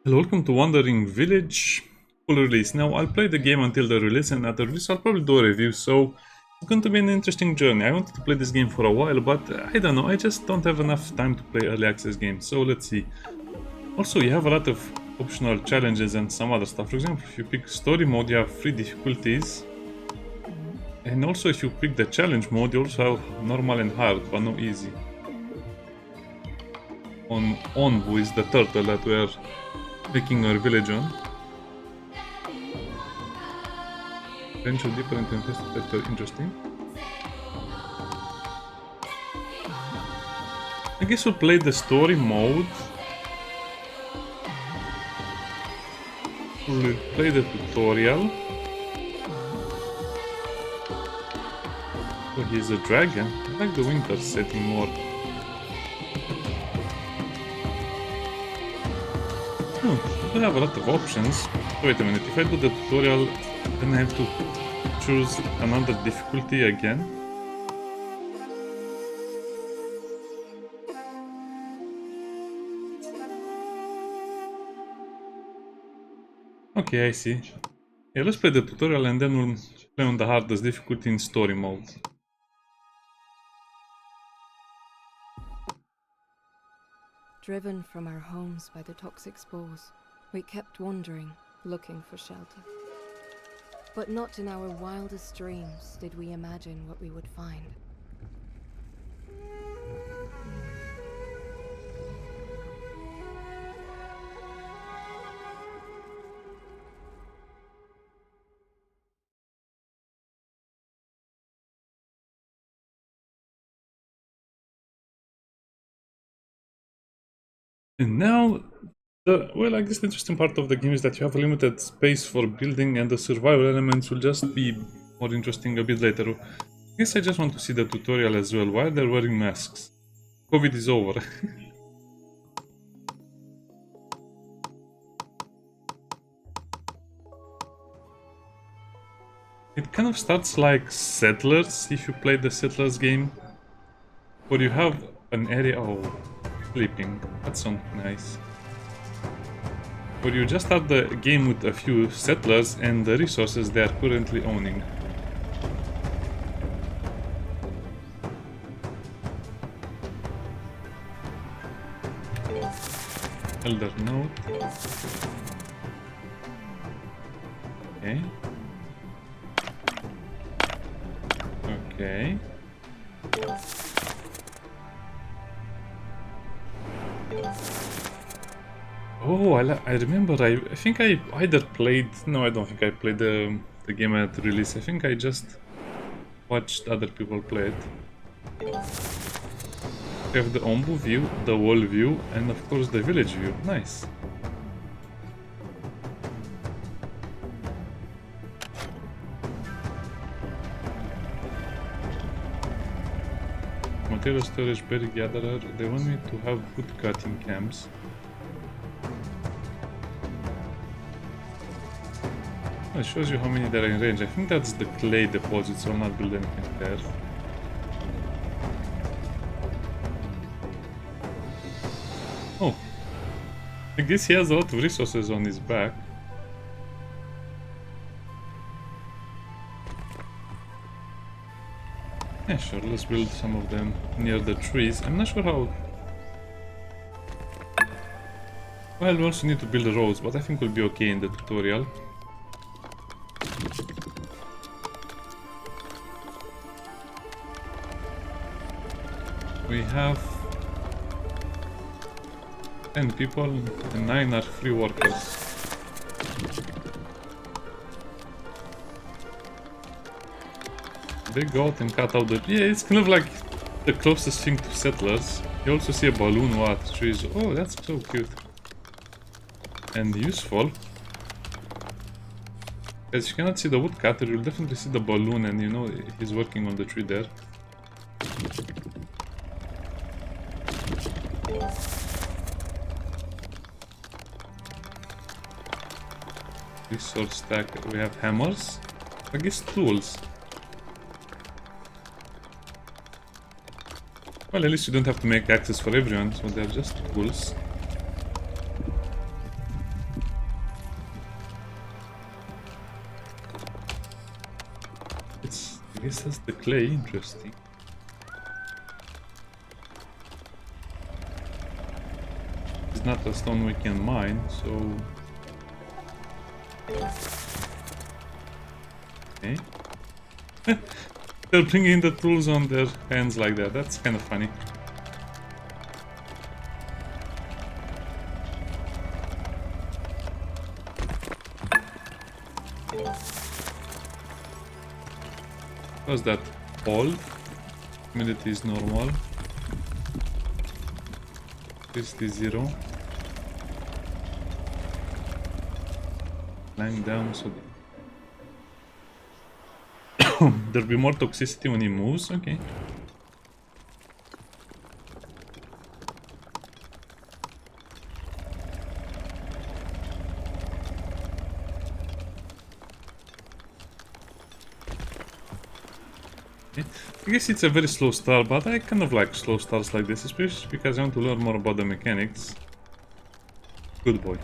Hello, welcome to Wandering Village full release. Now, I'll play the game until the release, and at the release, I'll probably do a review. So, it's going to be an interesting journey. I wanted to play this game for a while, but I don't know. I just don't have enough time to play early access games. So, let's see. Also, you have a lot of optional challenges and some other stuff. For example, if you pick story mode, you have 3 difficulties. And also, if you pick the challenge mode, you also have normal and hard, but no easy. On who is the turtle that we are making our village on. Venture deeper into infested territory. Interesting. I guess we'll play the story mode. We'll play the tutorial. Oh, he's a dragon. I like the winter setting more. I have a lot of options. Wait a minute, if I do the tutorial, then I have to choose another difficulty again. Okay, I see. Yeah, let's play the tutorial and then we'll play on the hardest difficulty in story mode. Driven from our homes by the toxic spores, we kept wandering, looking for shelter. But not in our wildest dreams did we imagine what we would find. And now, I guess the interesting part of the game is that you have a limited space for building and the survival elements will just be more interesting a bit later. I guess I just want to see the tutorial as well. Why are they wearing masks? COVID is over. It kind of starts like Settlers, if you play the Settlers game. Where you have an area... Oh, sleeping. That sounds nice. Where you just start the game with a few settlers and the resources they are currently owning. Elder note. Okay. Okay. Oh, I remember. I think I either played. No, I don't think I played the game at release. I think I just watched other people play it. We have the Ombu view, the wall view, and of course the village view. Nice. Material storage, berry gatherer. They want me to have wood cutting camps. It shows you how many there are in range. I think that's the clay deposit, so I'll not build anything there. Oh. I guess he has a lot of resources on his back. Yeah, sure, let's build some of them near the trees. I'm not sure how... Well, we also need to build roads, but I think we'll be okay in the tutorial. We have 10 people and 9 are free workers. They go out and cut out the... Yeah, it's kind of like the closest thing to settlers. You also see a balloon what trees. Oh, that's so cute. And useful. As you cannot see the woodcutter, you'll definitely see the balloon and you know he's working on the tree there. Resource stack, we have hammers. I guess tools. Well, at least you don't have to make access for everyone, so they're just tools. I guess that's the clay, interesting. It's not a stone we can mine, so... Okay. They're bringing the tools on their hands like that, that's kind of funny. What's that? Hold. Humidity is normal. 60. Lying down so there'll be more toxicity when he moves, okay. I guess it's a very slow start, but I kind of like slow starts like this, especially because I want to learn more about the mechanics. Good boy.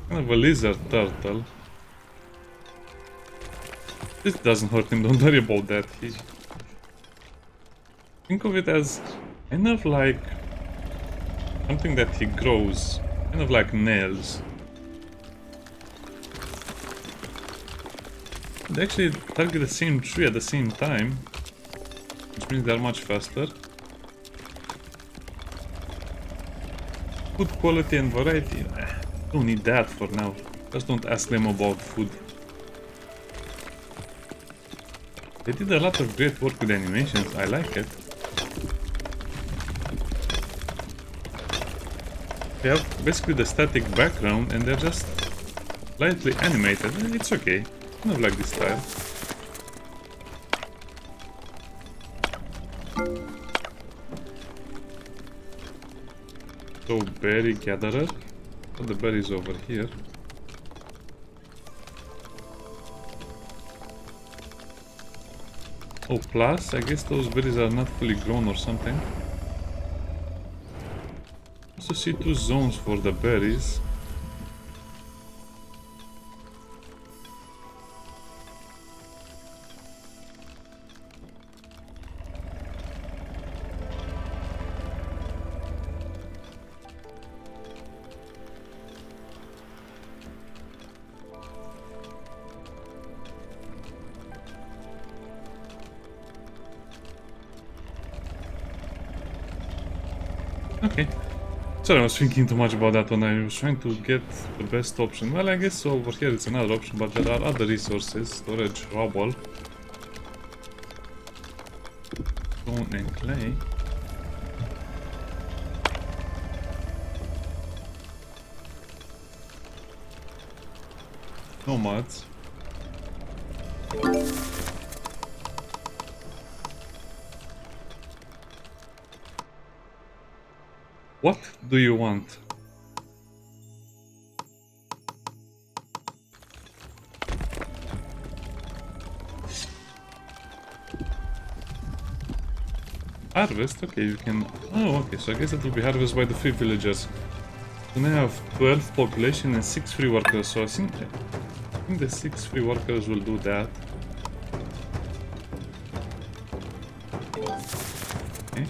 Kind of a lizard turtle. This doesn't hurt him, don't worry about that. Think of it as kind of like something that he grows, kind of like nails. They actually target the same tree at the same time, which means they're much faster. Food quality and variety. Don't need that for now. Just don't ask them about food. They did a lot of great work with animations. I like it. They have basically the static background and they're just lightly animated. It's okay. I kind of like this style. So, berry gatherer. Oh, the berries over here. Oh, plus, I guess those berries are not fully grown or something. Also see 2 zones for the berries. Okay. Sorry, I was thinking too much about that when I was trying to get the best option. Well, I guess over here it's another option, but there are other resources. Storage, rubble, stone and clay. Nomads. What do you want? Harvest? Okay, you can... Oh, okay, so I guess it will be harvested by the free villagers. Then I have 12 population and 6 free workers, so I think the 6 free workers will do that. Okay.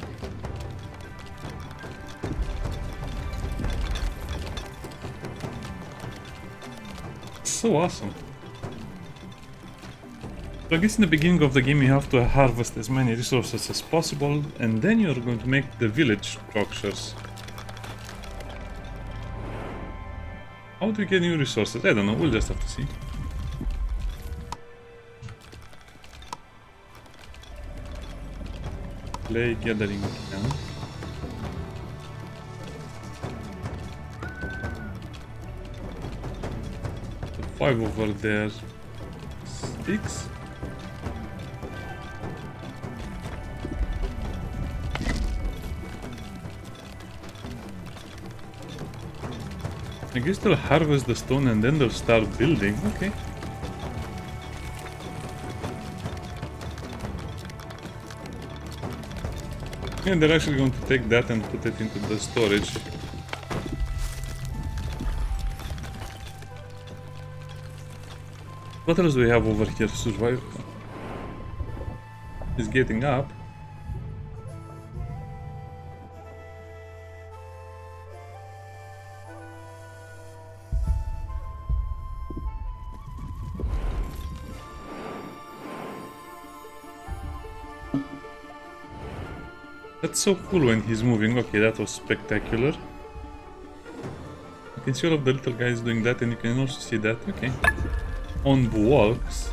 So awesome. So I guess in the beginning of the game you have to harvest as many resources as possible, and then you're going to make the village structures. How do you get new resources? I don't know, we'll just have to see. Play gathering camp. 5 over there. 6. I guess they'll harvest the stone and then they'll start building. Okay. Yeah, they're actually going to take that and put it into the storage. What else do we have over here? Survive. He's getting up. That's so cool when he's moving. Okay, that was spectacular. You can see all of the little guys doing that, and you can also see that. Okay. On walks.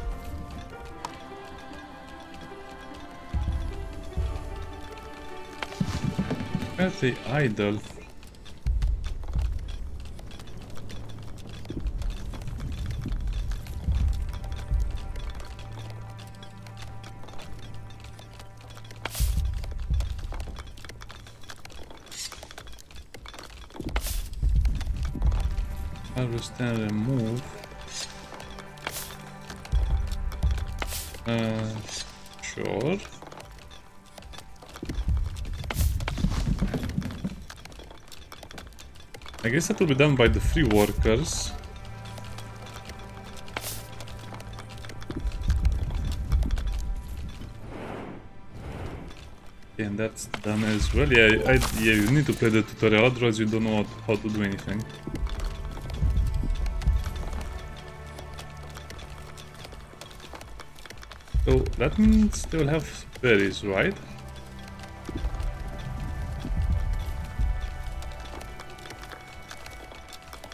Fairly idle. Harvest and remove. Sure. I guess that will be done by the free workers. And that's done as well. Yeah, you need to play the tutorial, otherwise you don't know how to do anything. So that means they will have berries, right?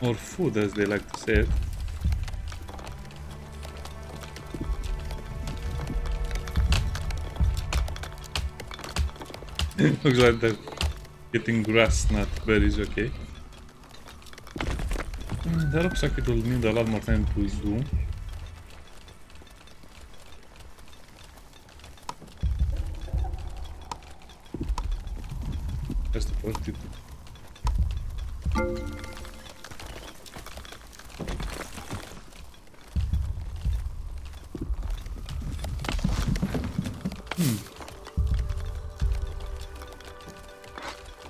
Or food, as they like to say it. Looks like they're getting grass, not berries, okay. That looks like it will need a lot more time to do. Just put it.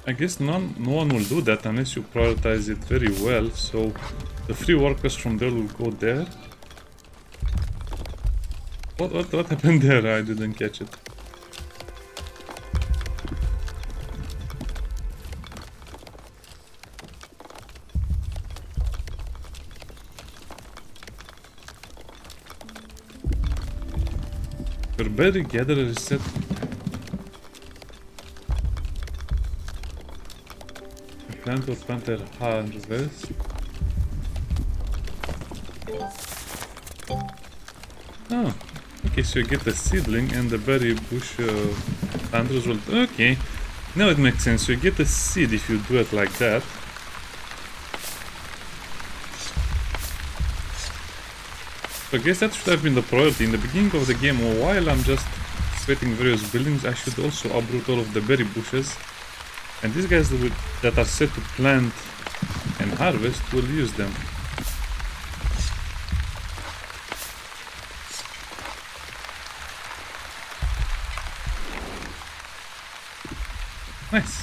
I guess no one will do that unless you prioritize it very well, so the free workers from there will go there. What happened there? I didn't catch it. Your berry gatherer is set. Plant or planter harvest. Oh, okay, so you get the seedling and the berry bush planters will. Okay, now it makes sense. So you get the seed if you do it like that. So I guess that should have been the priority in the beginning of the game. While I'm just creating various buildings, I should also uproot all of the berry bushes. And these guys that are set to plant and harvest will use them. Nice.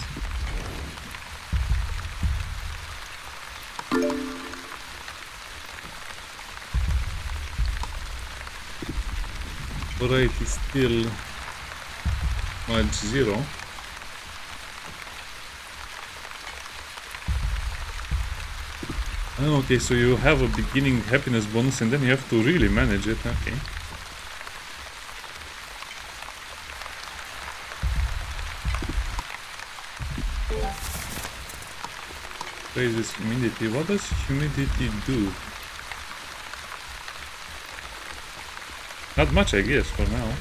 Alright, it's still much 0. Oh, okay, so you have a beginning happiness bonus and then you have to really manage it. Okay. Raises humidity. What does humidity do? Not much, I guess, for now.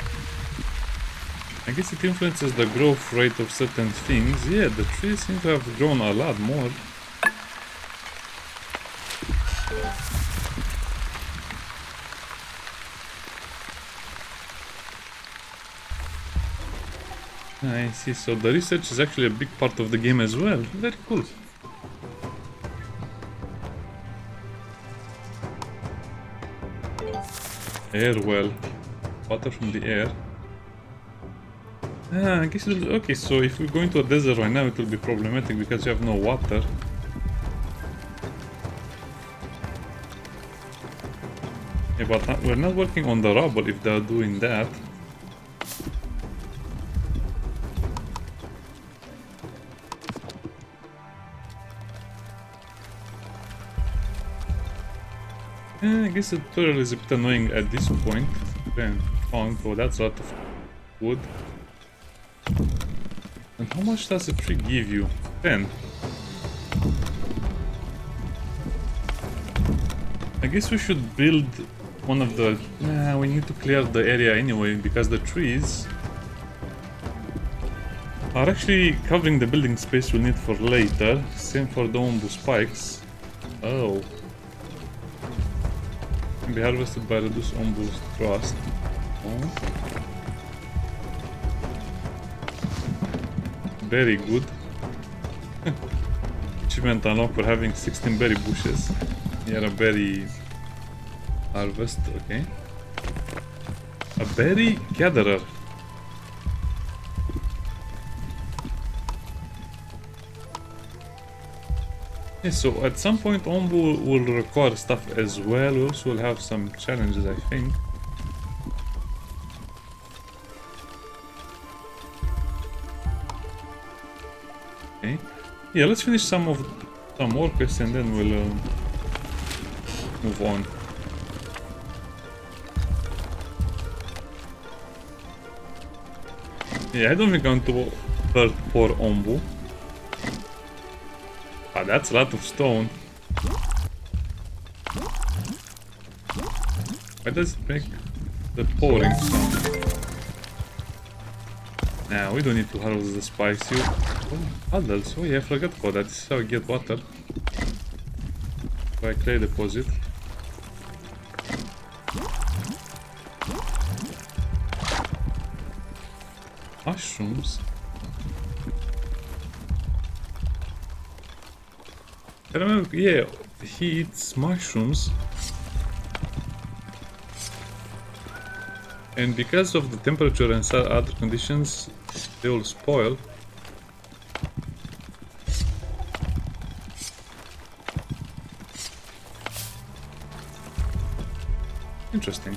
I guess it influences the growth rate of certain things. Yeah, the trees seem to have grown a lot more. I see, so the research is actually a big part of the game as well. Very cool. Air well. Water from the air. I guess it will, okay, so if we go into a desert right now, it will be problematic because you have no water. Yeah, but we're not working on the rubble if they're doing that. I guess the tutorial is a bit annoying at this point. Then found, oh, that's a lot of wood. And how much does a tree give you? 10. I guess we should build one of the... Nah, we need to clear the area anyway, because the trees are actually covering the building space we'll need for later. Same for the ombu spikes. Oh. Can be harvested by reduced ombu's thrust. Oh. Very good. Achievement unlocked for having 16 berry bushes. Here a berry harvest, okay. A berry gatherer. Yeah, so at some point Ombu will require stuff as well. We also will have some challenges, I think. Okay. Yeah, let's finish some more quests and then we'll move on. Yeah, I don't think I'm too hurt for Ombu. Ah, that's a lot of stone. Why does it make the pouring sound? Nah, we don't need to harvest the spice. Oh, puddles. Oh yeah, I forgot about that. This is how I get water. By clay deposit. Mushrooms. I remember, yeah, he eats mushrooms. And because of the temperature and other conditions, they will spoil. Interesting.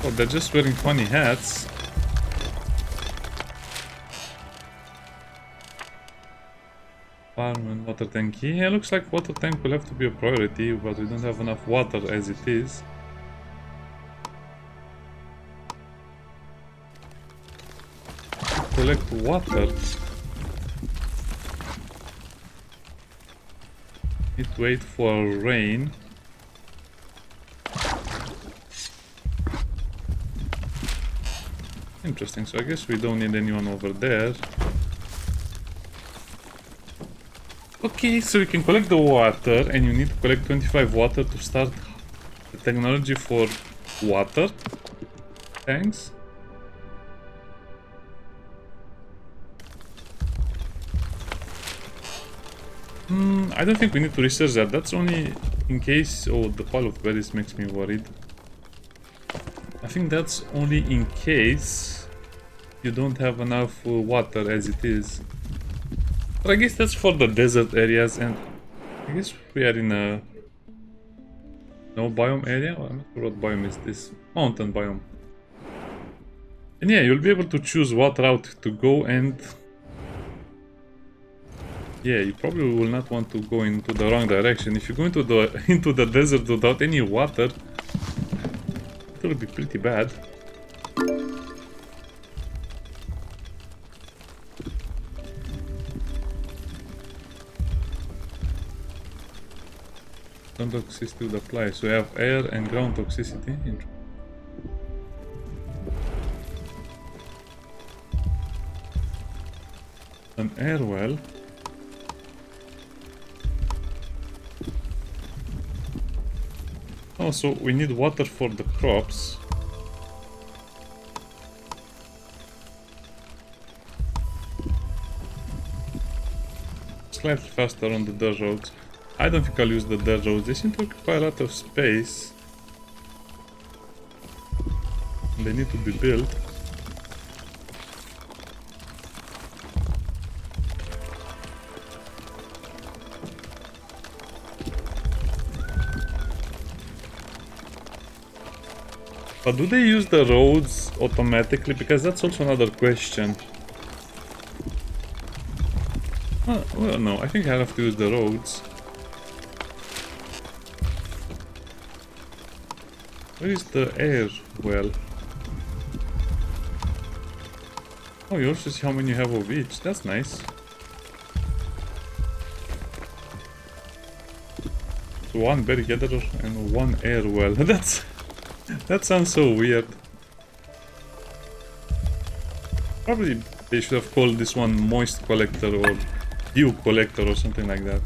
Oh, they're just wearing funny hats. Farm and water tank. Yeah, looks like water tank will have to be a priority, but we don't have enough water as it is. Collect water. Need to wait for rain. Interesting, so I guess we don't need anyone over there. Okay, so you can collect the water and you need to collect 25 water to start the technology for water tanks. I don't think we need to research that. That's only in case... Oh, the pile of berries makes me worried. I think that's only in case you don't have enough water as it is. But I guess that's for the desert areas, and I guess we are in a no biome area. Well, I'm not sure what biome is this. Mountain biome. And yeah, you'll be able to choose what route to go, and yeah, you probably will not want to go into the wrong direction. If you go into the desert without any water, it will be pretty bad. Ground toxicity would apply. So we have air and ground toxicity. An air well. Oh, so we need water for the crops. Slightly faster on the dirt roads. I don't think I'll use the dirt roads. They seem to occupy a lot of space. And they need to be built. But do they use the roads automatically? Because that's also another question. Well, no, I think I have to use the roads. Where is the air well? Oh, you also see how many you have of each. That's nice. So one berry gatherer and one air well. That sounds so weird. Probably they should have called this one moist collector or dew collector or something like that.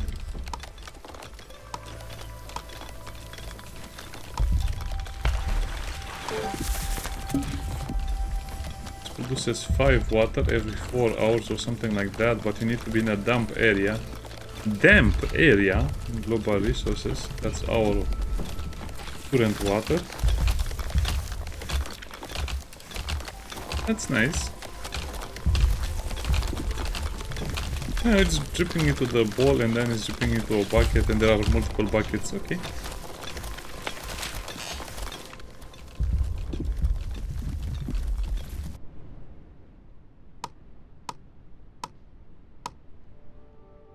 Produces 5 water every 4 hours or something like that, but you need to be in a damp area. Damp area, global resources, that's our current water. That's nice. Yeah, it's dripping into the bowl and then it's dripping into a bucket and there are multiple buckets, okay.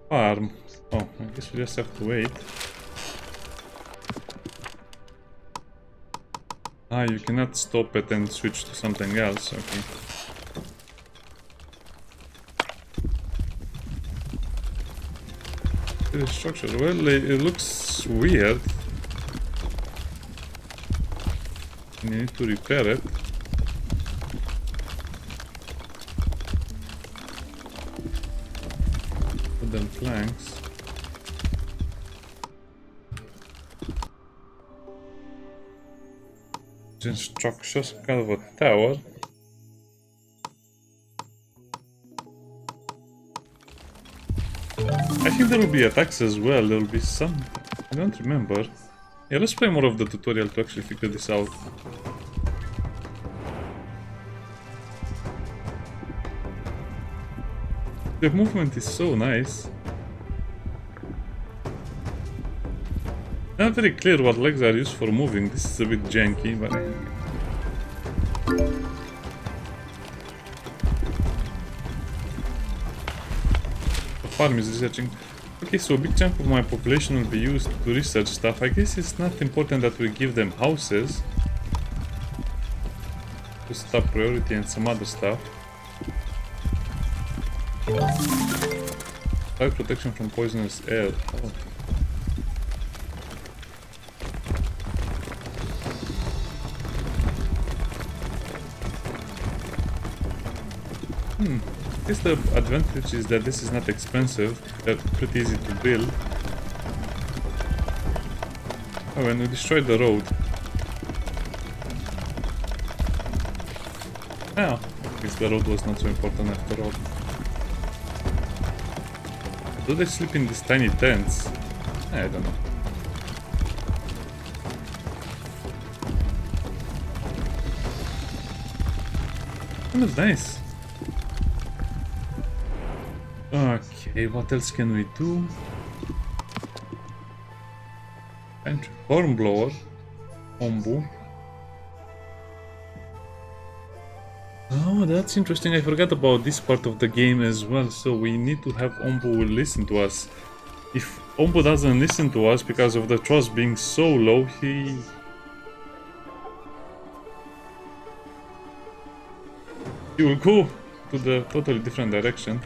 Farm. Oh, I guess we just have to wait. Ah, you cannot stop it and switch to something else, okay. The structure, well, it looks weird. You need to repair it. Wooden planks. Structures, kind of a tower. I think there will be attacks as well. There will be some. I don't remember. Yeah, let's play more of the tutorial to actually figure this out. The movement is so nice. Not very clear what legs are used for moving. This is a bit janky, but the farm is researching. Okay, so a big chunk of my population will be used to research stuff. I guess it's not important that we give them houses. Just top priority and some other stuff. Fire protection from poisonous air. Oh. I guess the advantage is that this is not expensive, they're pretty easy to build. Oh, and we destroyed the road. Oh, I guess the road was not so important after all. Do they sleep in these tiny tents? I don't know. Kind of nice. Okay, what else can we do? Hornblower. Ombu. Oh, that's interesting. I forgot about this part of the game as well. So we need to have Ombu listen to us. If Ombu doesn't listen to us because of the trust being so low, he will go to the totally different direction.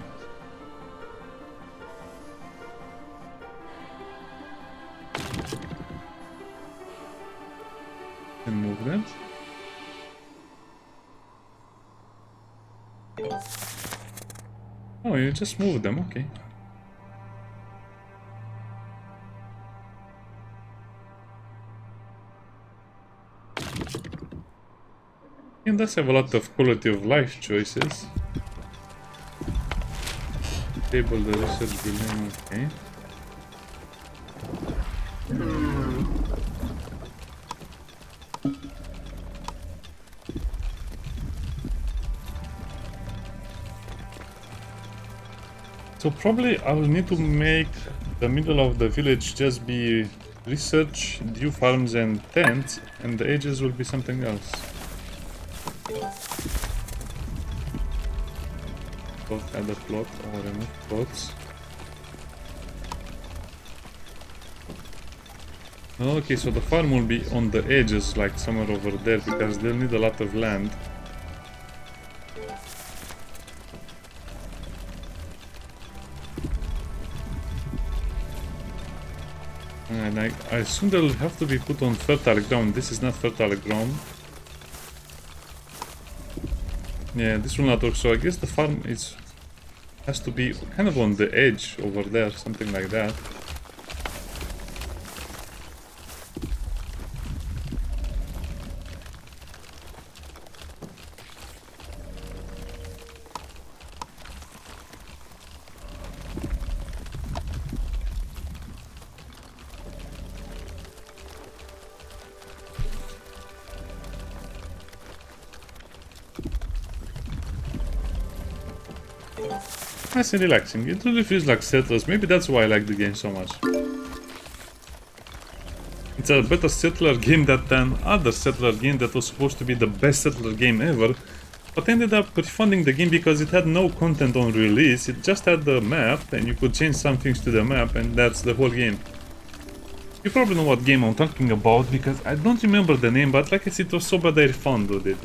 And move them. Oh, you just move them, okay. And does have a lot of quality of life choices. Table the research building, okay. So probably I will need to make the middle of the village just be research, new farms and tents, and the ages will be something else. Plot, add a plot or remove plots. Okay, so the farm will be on the edges, like somewhere over there, because they'll need a lot of land. And I assume they'll have to be put on fertile ground. This is not fertile ground. Yeah, this will not work. So I guess the farm has to be kind of on the edge over there, something like that. Nice and relaxing. It really feels like Settlers. Maybe that's why I like the game so much. It's a better Settler game than other Settler game that was supposed to be the best Settler game ever, but ended up refunding the game because it had no content on release. It just had the map, and you could change some things to the map, and that's the whole game. You probably know what game I'm talking about, because I don't remember the name, but like I said, it was so bad I refunded it.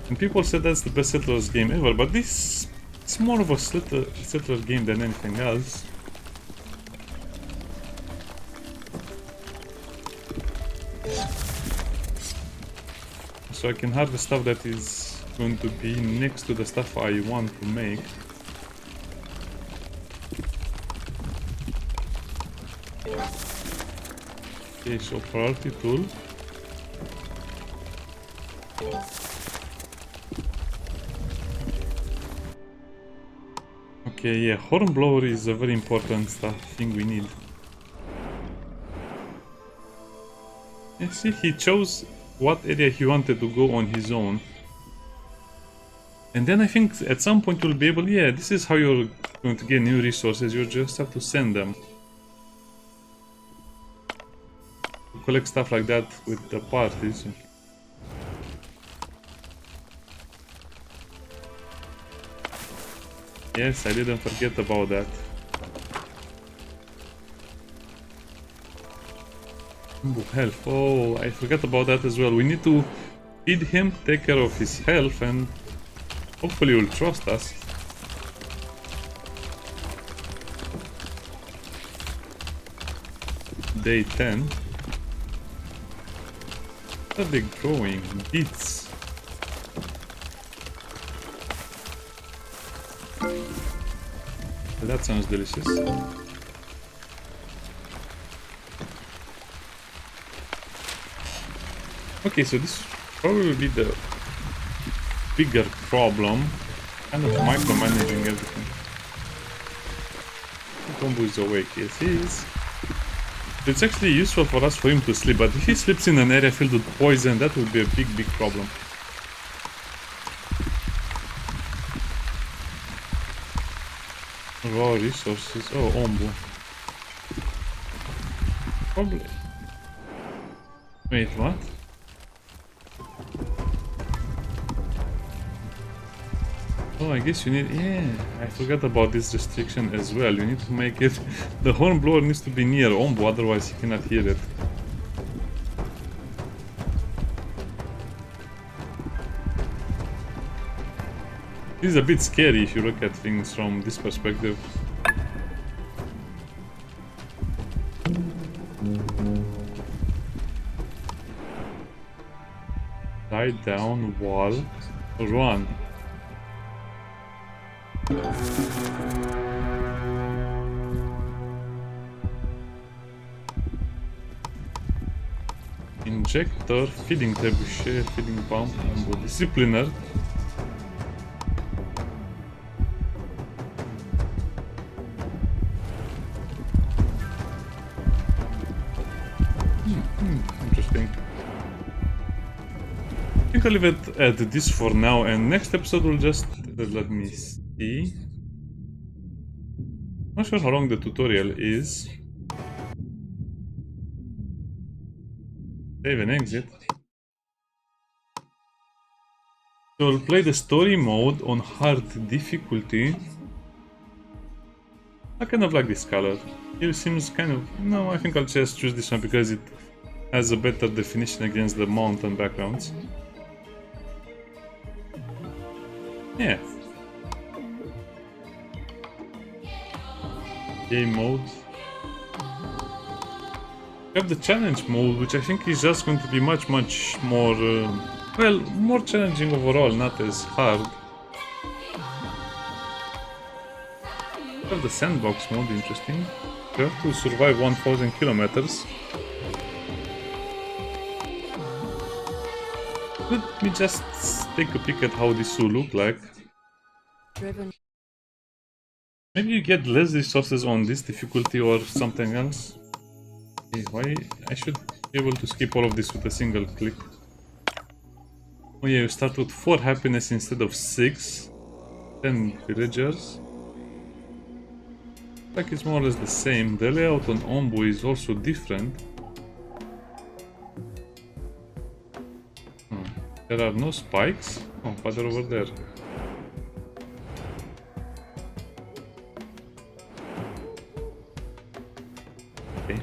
And people said that's the best Settlers game ever, but this... it's more of a settler game than anything else. So I can harvest stuff that is going to be next to the stuff I want to make. Okay, so priority tool. Okay, yeah, hornblower is a very important thing we need. Yeah, see, he chose what area he wanted to go on his own. And then I think at some point you'll be able, yeah, this is how you're going to get new resources, you just have to send them. To collect stuff like that with the parties. Yes, I didn't forget about that. Health. Oh, I forgot about that as well. We need to feed him, take care of his health, and hopefully he'll trust us. Day 10. What are they growing? Beets. That sounds delicious. Okay, so this probably will be the bigger problem. Kind of micromanaging everything. Combo is awake, yes he is. It's actually useful for us for him to sleep, but if he sleeps in an area filled with poison, that would be a big problem. Raw resources. Oh, Ombu. Probably. Wait, what? Oh, I guess you need... yeah, I forgot about this restriction as well. You need to make it... the hornblower needs to be near Ombu, otherwise he cannot hear it. This is a bit scary if you look at things from this perspective. Tie down, wall, run. Injector, feeding trebuchet, feeding pump, discipliner. Interesting. I think I'll leave it at this for now, and next episode we'll just... let me see. Not sure how long the tutorial is. Save and exit. So we'll play the story mode on hard difficulty. I kind of like this color. It seems kind of... No, I think I'll just choose this one because it has a better definition against the mountain backgrounds. Yeah. Game mode. We have the challenge mode, which I think is just going to be much more... well, more challenging overall, not as hard. We have the sandbox mode, interesting. You have to survive 1000 kilometers. Let me just take a peek at how this will look like. Driven. Maybe you get less resources on this difficulty or something else. Okay, why? I should be able to skip all of this with a single click. Oh yeah, you start with 4 happiness instead of 6. 10 villagers. Like it's more or less the same. The layout on Ombu is also different. There are no spikes. Oh, but they're over there. Okay.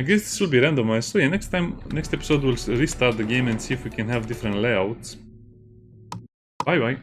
I guess this will be randomized. So yeah, next episode we'll restart the game and see if we can have different layouts. Bye bye.